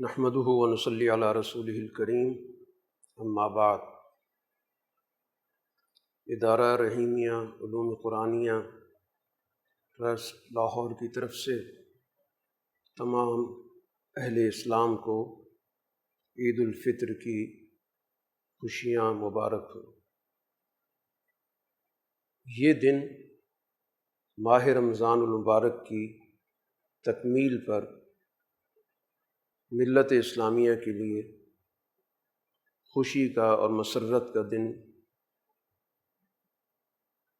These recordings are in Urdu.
نحمدہ ونصلی علی رسولہ الکریم، اما بعد۔ ادارہ رحیمیہ علوم قرآنیہ ٹرسٹ لاہور کی طرف سے تمام اہل اسلام کو عید الفطر کی خوشیاں مبارک ہوں۔ یہ دن ماہ رمضان المبارک کی تکمیل پر ملت اسلامیہ کے لیے خوشی کا اور مسرت کا دن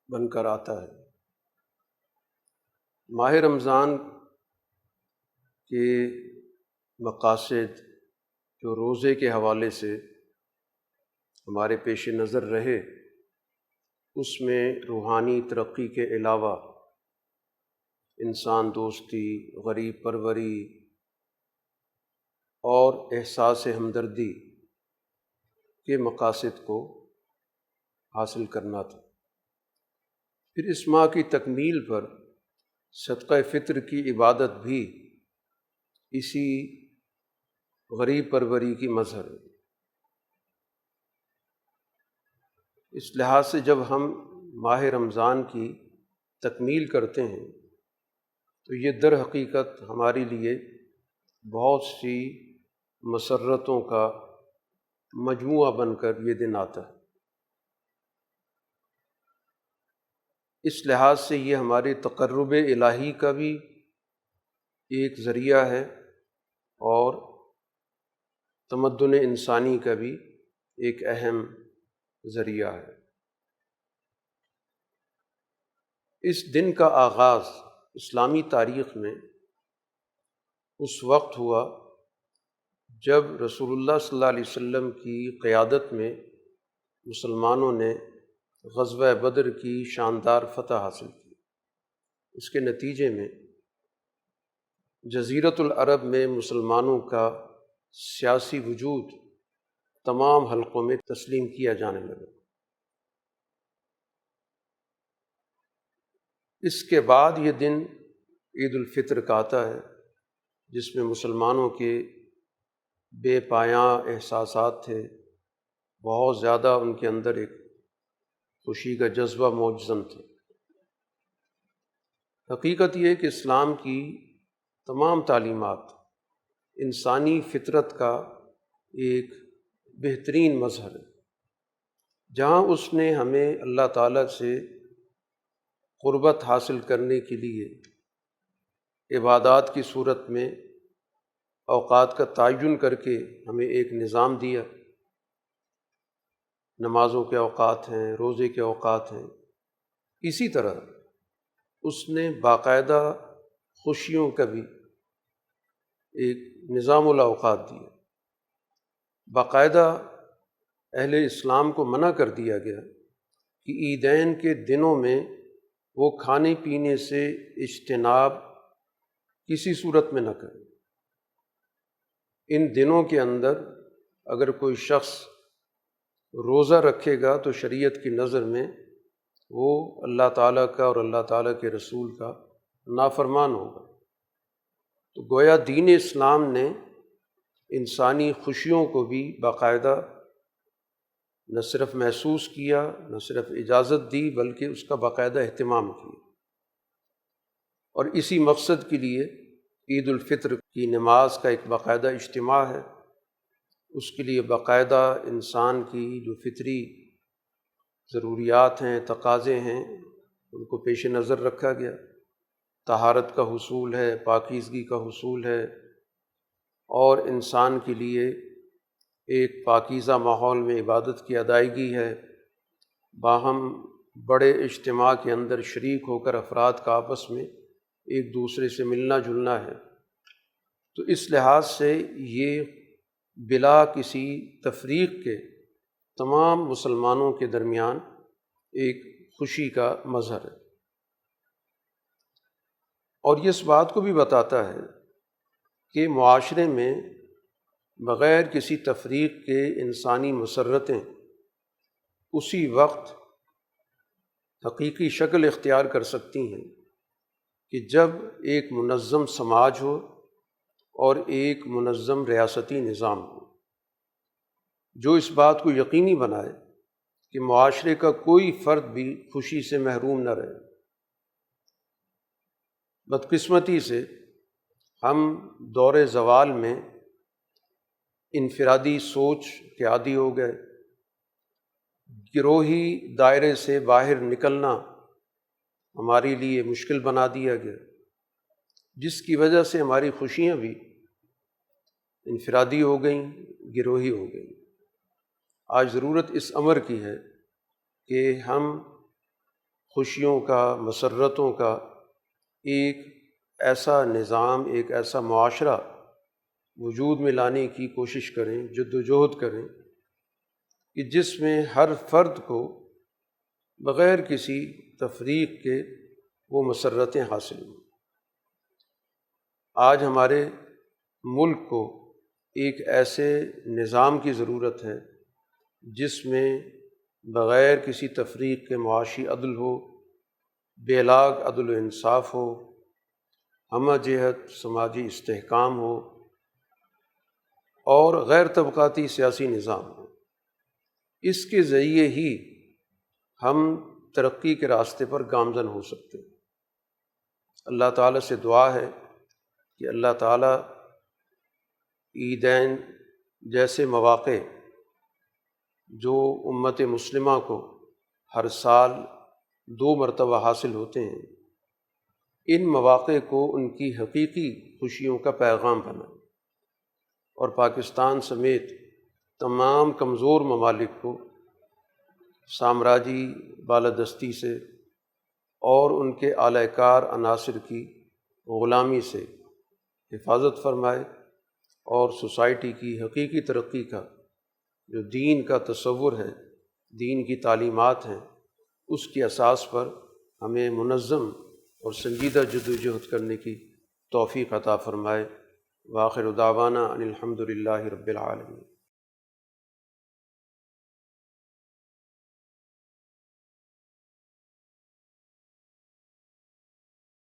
بن کر آتا ہے۔ ماہ رمضان کے مقاصد جو روزے کے حوالے سے ہمارے پیش نظر رہے، اس میں روحانی ترقی کے علاوہ انسان دوستی، غریب پروری اور احساس ہمدردی کے مقاصد کو حاصل کرنا تھا۔ پھر اس ماہ کی تکمیل پر صدقہ فطر کی عبادت بھی اسی غریب پروری کی مظہر ہے۔ اس لحاظ سے جب ہم ماہ رمضان کی تکمیل کرتے ہیں تو یہ در حقیقت ہمارے لیے بہت سی مسرتوں کا مجموعہ بن کر یہ دن آتا ہے۔ اس لحاظ سے یہ ہمارے تقرب الہی کا بھی ایک ذریعہ ہے اور تمدن انسانی کا بھی ایک اہم ذریعہ ہے۔ اس دن کا آغاز اسلامی تاریخ میں اس وقت ہوا جب رسول اللہ صلی اللہ علیہ وسلم کی قیادت میں مسلمانوں نے غزوہ بدر کی شاندار فتح حاصل کی۔ اس کے نتیجے میں جزیرۃ العرب میں مسلمانوں کا سیاسی وجود تمام حلقوں میں تسلیم کیا جانے لگا۔ اس کے بعد یہ دن عید الفطر کا آتا ہے، جس میں مسلمانوں کے بے پایاں احساسات تھے، بہت زیادہ ان کے اندر ایک خوشی کا جذبہ موجزن تھا۔ حقیقت یہ ہے کہ اسلام کی تمام تعلیمات انسانی فطرت کا ایک بہترین مظہر ہے، جہاں اس نے ہمیں اللہ تعالیٰ سے قربت حاصل کرنے کے لیے عبادات کی صورت میں اوقات کا تعین کر کے ہمیں ایک نظام دیا۔ نمازوں کے اوقات ہیں، روزے کے اوقات ہیں۔ اسی طرح اس نے باقاعدہ خوشیوں کا بھی ایک نظام الاوقات دیا۔ باقاعدہ اہل اسلام کو منع کر دیا گیا کہ عیدین کے دنوں میں وہ کھانے پینے سے اجتناب کسی صورت میں نہ کریں۔ ان دنوں کے اندر اگر کوئی شخص روزہ رکھے گا تو شریعت کی نظر میں وہ اللہ تعالیٰ کا اور اللہ تعالیٰ کے رسول کا نافرمان ہوگا۔ تو گویا دین اسلام نے انسانی خوشیوں کو بھی باقاعدہ نہ صرف محسوس کیا، نہ صرف اجازت دی، بلکہ اس کا باقاعدہ اہتمام کیا۔ اور اسی مقصد کے لیے عید الفطر کی نماز کا ایک باقاعدہ اجتماع ہے۔ اس کے لیے باقاعدہ انسان کی جو فطری ضروریات ہیں، تقاضے ہیں، ان کو پیش نظر رکھا گیا۔ طہارت کا حصول ہے، پاکیزگی کا حصول ہے، اور انسان کے لیے ایک پاکیزہ ماحول میں عبادت کی ادائیگی ہے۔ باہم بڑے اجتماع کے اندر شریک ہو کر افراد کا آپس میں ایک دوسرے سے ملنا جلنا ہے۔ تو اس لحاظ سے یہ بلا کسی تفریق کے تمام مسلمانوں کے درمیان ایک خوشی کا مظہر ہے، اور یہ اس بات کو بھی بتاتا ہے کہ معاشرے میں بغیر کسی تفریق کے انسانی مسرتیں اسی وقت حقیقی شکل اختیار کر سکتی ہیں کہ جب ایک منظم سماج ہو اور ایک منظم ریاستی نظام ہو جو اس بات کو یقینی بنائے کہ معاشرے کا کوئی فرد بھی خوشی سے محروم نہ رہے۔ بدقسمتی سے ہم دور زوال میں انفرادی سوچ کے عادی ہو گئے، گروہی دائرے سے باہر نکلنا ہمارے لیے مشکل بنا دیا گیا، جس کی وجہ سے ہماری خوشیاں بھی انفرادی ہو گئیں، گروہی ہو گئیں۔ آج ضرورت اس امر کی ہے کہ ہم خوشیوں کا، مسرتوں کا ایک ایسا نظام، ایک ایسا معاشرہ وجود میں لانے کی کوشش کریں، جدوجہد کریں کہ جس میں ہر فرد کو بغیر کسی تفریق کے وہ مسرتیں حاصل ہوں۔ آج ہمارے ملک کو ایک ایسے نظام کی ضرورت ہے جس میں بغیر کسی تفریق کے معاشی عدل ہو، بے لاگ عدل و انصاف ہو، ہمہ جہت سماجی استحکام ہو اور غیر طبقاتی سیاسی نظام ہو۔ اس کے ذریعے ہی ہم ترقی کے راستے پر گامزن ہو سکتے ہیں۔ اللہ تعالیٰ سے دعا ہے کہ اللہ تعالیٰ عیدین جیسے مواقع جو امت مسلمہ کو ہر سال 2 مرتبہ حاصل ہوتے ہیں، ان مواقع کو ان کی حقیقی خوشیوں کا پیغام بنائے اور پاکستان سمیت تمام کمزور ممالک کو سامراجی بالادستی سے اور ان کے اعلی کار عناصر کی غلامی سے حفاظت فرمائے اور سوسائٹی کی حقیقی ترقی کا جو دین کا تصور ہے، دین کی تعلیمات ہیں، اس کی اساس پر ہمیں منظم اور سنجیدہ جدوجہد کرنے کی توفیق عطا فرمائے۔ وآخر دعوانا ان الحمد للہ رب العالمین۔